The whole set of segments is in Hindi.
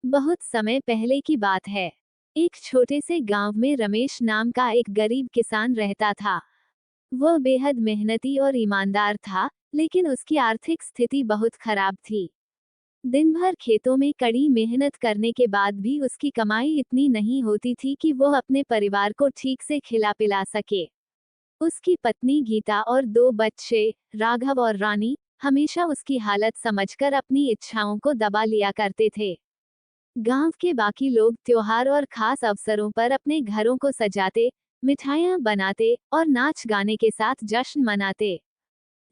बहुत समय पहले की बात है। एक छोटे से गांव में रमेश नाम का एक गरीब किसान रहता था। वह बेहद मेहनती और ईमानदार था, लेकिन उसकी आर्थिक स्थिति बहुत खराब थी। दिन भर खेतों में कड़ी मेहनत करने के बाद भी उसकी कमाई इतनी नहीं होती थी कि वह अपने परिवार को ठीक से खिला पिला सके। उसकी पत्नी गीता और दो बच्चे, राघव और रानी, हमेशा उसकी हालत समझकर अपनी इच्छाओं को दबा लिया करते थे। गांव के बाकी लोग त्योहार और खास अवसरों पर अपने घरों को सजाते, मिठाइयां बनाते और नाच गाने के साथ जश्न मनाते।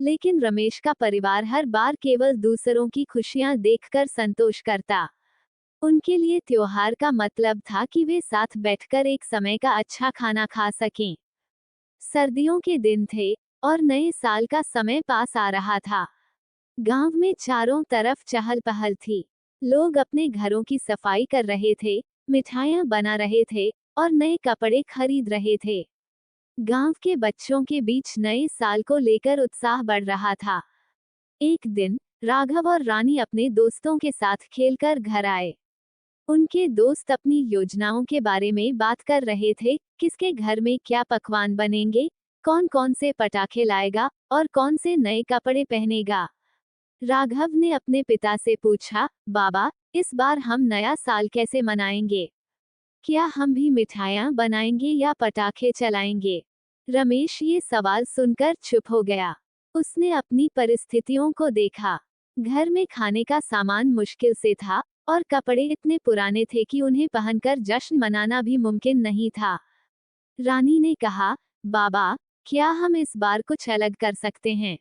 लेकिन रमेश का परिवार हर बार केवल दूसरों की खुशियां देखकर संतोष करता। उनके लिए त्योहार का मतलब था कि वे साथ बैठकर एक समय का अच्छा खाना खा सकें। सर्दियों के दिन थे और नए साल का समय पास आ रहा था। गांव में चारों तरफ चहल पहल थी। लोग अपने घरों की सफाई कर रहे थे, मिठाइयां बना रहे थे और नए कपड़े खरीद रहे थे। गांव के बच्चों के बीच नए साल को लेकर उत्साह बढ़ रहा था। एक दिन राघव और रानी अपने दोस्तों के साथ खेलकर घर आए। उनके दोस्त अपनी योजनाओं के बारे में बात कर रहे थे, किसके घर में क्या पकवान बनेंगे, कौन कौन से पटाखे लाएगा और कौन से नए कपड़े पहनेगा। राघव ने अपने पिता से पूछा, बाबा, इस बार हम नया साल कैसे मनाएंगे? क्या हम भी मिठाइयां बनाएंगे या पटाखे चलाएंगे? रमेश ये सवाल सुनकर चुप हो गया। उसने अपनी परिस्थितियों को देखा। घर में खाने का सामान मुश्किल से था और कपड़े इतने पुराने थे कि उन्हें पहनकर जश्न मनाना भी मुमकिन नहीं था। रानी ने कहा, बाबा, क्या हम इस बार कुछ अलग कर सकते हैं?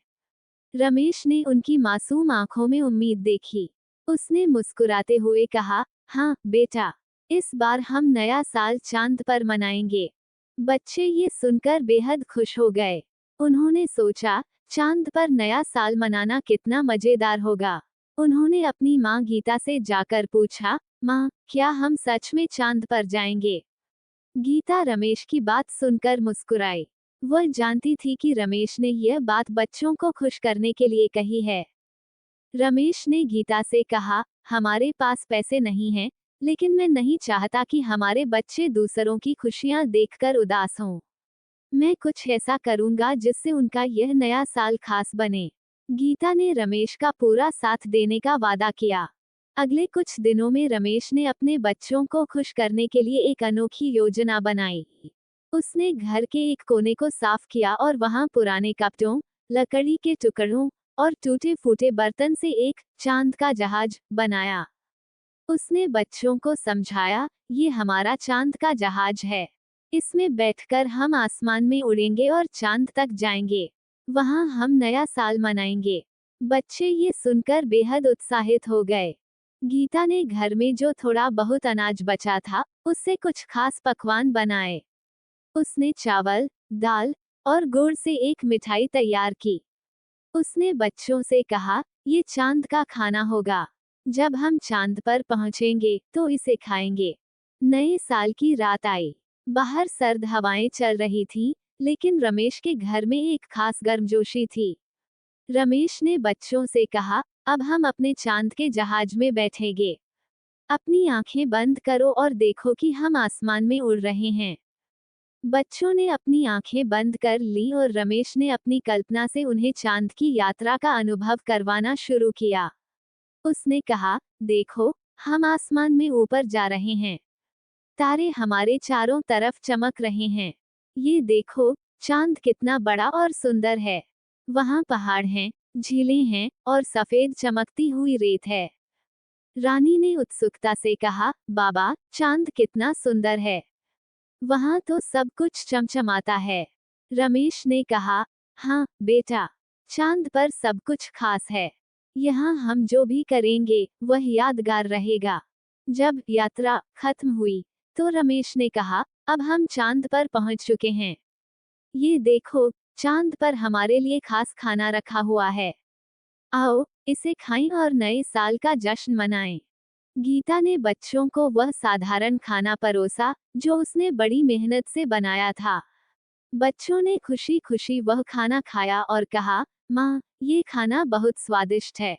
रमेश ने उनकी मासूम आंखों में उम्मीद देखी। उसने मुस्कुराते हुए कहा, हाँ बेटा, इस बार हम नया साल चांद पर मनाएंगे। बच्चे ये सुनकर बेहद खुश हो गए। उन्होंने सोचा, चांद पर नया साल मनाना कितना मजेदार होगा। उन्होंने अपनी माँ गीता से जाकर पूछा, माँ, क्या हम सच में चांद पर जाएंगे? गीता रमेश की बात सुनकर मुस्कुराई। वह जानती थी कि रमेश ने यह बात बच्चों को खुश करने के लिए कही है। रमेश ने गीता से कहा, हमारे पास पैसे नहीं हैं, लेकिन मैं नहीं चाहता कि हमारे बच्चे दूसरों की खुशियां देखकर उदास हों। मैं कुछ ऐसा करूंगा जिससे उनका यह नया साल खास बने। गीता ने रमेश का पूरा साथ देने का वादा किया। अगले कुछ दिनों में रमेश ने अपने बच्चों को खुश करने के लिए एक अनोखी योजना बनाई। उसने घर के एक कोने को साफ किया और वहां पुराने कपड़ों, लकड़ी के टुकड़ों और टूटे फूटे बर्तन से एक चांद का जहाज बनाया। उसने बच्चों को समझाया, ये हमारा चांद का जहाज है। इसमें बैठकर हम आसमान में उड़ेंगे और चांद तक जाएंगे। वहां हम नया साल मनाएंगे। बच्चे ये सुनकर बेहद उत्साहित हो गए। गीता ने घर में जो थोड़ा बहुत अनाज बचा था, उससे कुछ खास पकवान बनाए। उसने चावल, दाल और गुड़ से एक मिठाई तैयार की। उसने बच्चों से कहा, ये चांद का खाना होगा। जब हम चांद पर पहुंचेंगे तो इसे खाएंगे। नए साल की रात आई। बाहर सर्द हवाएं चल रही थीं, लेकिन रमेश के घर में एक खास गर्मजोशी थी। रमेश ने बच्चों से कहा, अब हम अपने चांद के जहाज में बैठेंगे। अपनी आंखें बंद करो और देखो कि हम आसमान में उड़ रहे हैं। बच्चों ने अपनी आंखें बंद कर ली और रमेश ने अपनी कल्पना से उन्हें चांद की यात्रा का अनुभव करवाना शुरू किया। उसने कहा, देखो, हम आसमान में ऊपर जा रहे हैं। तारे हमारे चारों तरफ चमक रहे हैं। ये देखो, चांद कितना बड़ा और सुंदर है। वहां पहाड़ हैं, झीलें हैं और सफेद चमकती हुई रेत है। रानी ने उत्सुकता से कहा, बाबा, चांद कितना सुंदर है। वहां तो सब कुछ चमचमाता है। रमेश ने कहा, हाँ बेटा, चांद पर सब कुछ खास है। यहाँ हम जो भी करेंगे वह यादगार रहेगा। जब यात्रा खत्म हुई तो रमेश ने कहा, अब हम चांद पर पहुंच चुके हैं। ये देखो, चांद पर हमारे लिए खास खाना रखा हुआ है। आओ, इसे खाएं और नए साल का जश्न मनाएं। गीता ने बच्चों को वह साधारण खाना परोसा, जो उसने बड़ी मेहनत से बनाया था। बच्चों ने खुशी खुशी वह खाना खाया और कहा, माँ, ये खाना बहुत स्वादिष्ट है।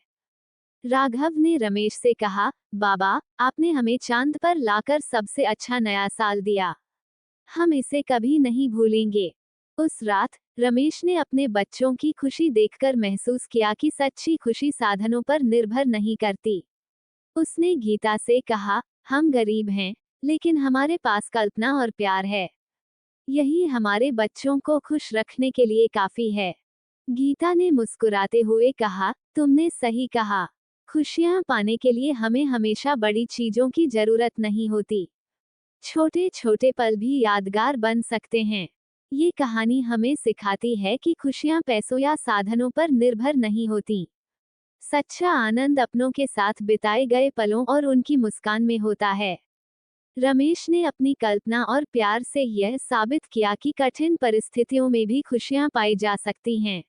राघव ने रमेश से कहा, बाबा, आपने हमें चांद पर लाकर सबसे अच्छा नया साल दिया। हम इसे कभी नहीं भूलेंगे। उस रात रमेश ने अपने बच्चों की खुशी देखकर महसूस किया कि सच्ची खुशी साधनों पर निर्भर नहीं करती। उसने गीता से कहा, हम गरीब हैं, लेकिन हमारे पास कल्पना और प्यार है। यही हमारे बच्चों को खुश रखने के लिए काफी है। गीता ने मुस्कुराते हुए कहा, तुमने सही कहा। खुशियां पाने के लिए हमें हमेशा बड़ी चीजों की जरूरत नहीं होती। छोटे छोटे पल भी यादगार बन सकते हैं। ये कहानी हमें सिखाती है कि खुशियां पैसों या साधनों पर निर्भर नहीं होती। सच्चा आनंद अपनों के साथ बिताए गए पलों और उनकी मुस्कान में होता है। रमेश ने अपनी कल्पना और प्यार से यह साबित किया कि कठिन परिस्थितियों में भी खुशियां पाई जा सकती हैं।